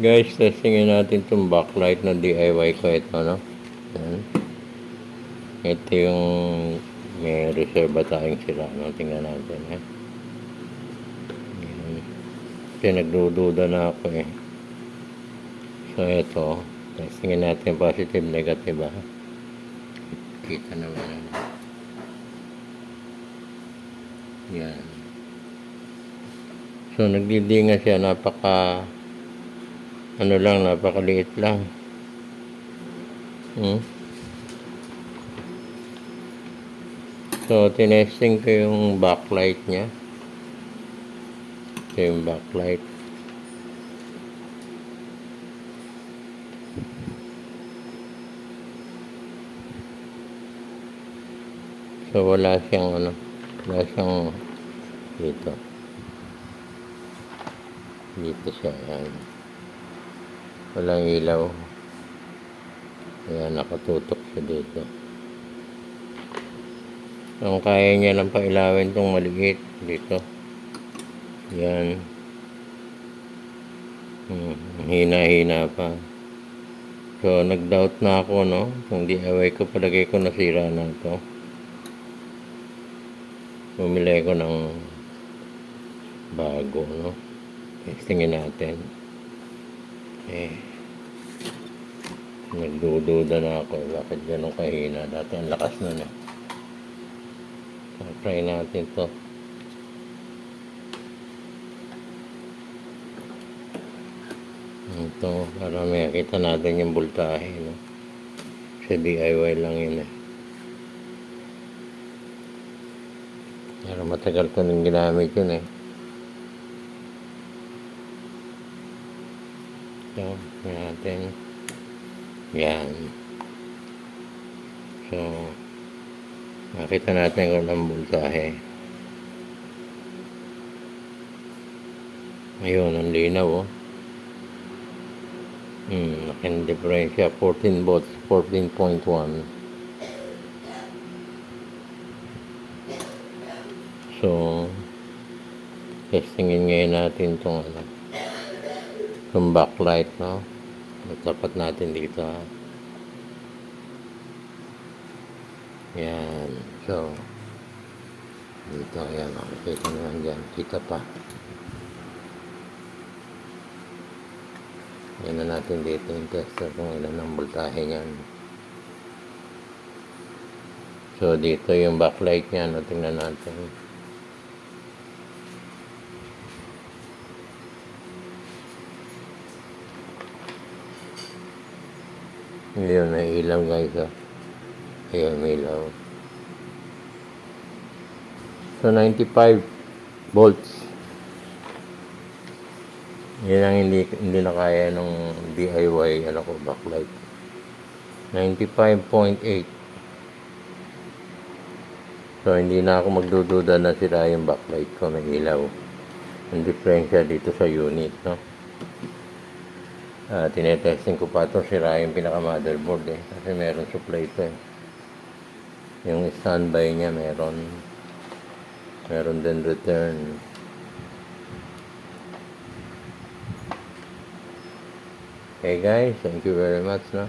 Guys, testingin natin itong backlight na DIY ko ito, no? Yan. Ito yung may reserva tayong sira, no? Tingnan natin, ha? Yan. Kasi nagdududa na ako, eh. So, ito. Testingin natin positive, negative, ha? Kita naman. Yan. So, nagdidinga siya. Napakaliit lang. So, tinesting ko yung backlight niya. Ito yung backlight. So, wala siyang dito. Dito siya, yan. Walang ilaw. Ayan, nakatutok siya dito. Ang kaya niya lang pailawin itong maliit dito. Yan. Hina-hina pa. So, nag-doubt na ako, no? Kung DIY ko, palagay ko nasira na ito. Bumili ko ng bago, no? Testingin natin. Nagdududa na ako. Bakit ganun kahina? Dati ang lakas nun, eh. So, try natin to. Ito, para makita natin yung voltahe, no? Sa DIY lang yun, eh. Pero matagal ko nang ginamit yun, eh. So, natin. Yan. So, makita natin kung anong voltahe. Ayun, ang linaw, oh. Nakin-differensya 14 volts, 14.1. So, testingin ngayon natin itong backlight, no? Tapat natin dito, ha? Yan. So, dito, ayan, makikita naman dyan. Kita pa. Yan na natin dito yung tester kung ilan ang voltahe niyan. So, dito yung backlight niya, no? Tingnan natin. Ayun, may ilaw, guys, oh. Ayun, may ilaw. So, 95 volts. Yan ang hindi na kaya nung DIY backlight. 95.8. So, hindi na ako magdududa na sira yung backlight ko. May ilaw. Ang diferensya dito sa unit, no? Tinetesting ko pa ito. Sira yung pinaka-motherboard, eh. Kasi meron supply ito, eh. Yung standby niya meron din return. Okay, guys, thank you very much, no?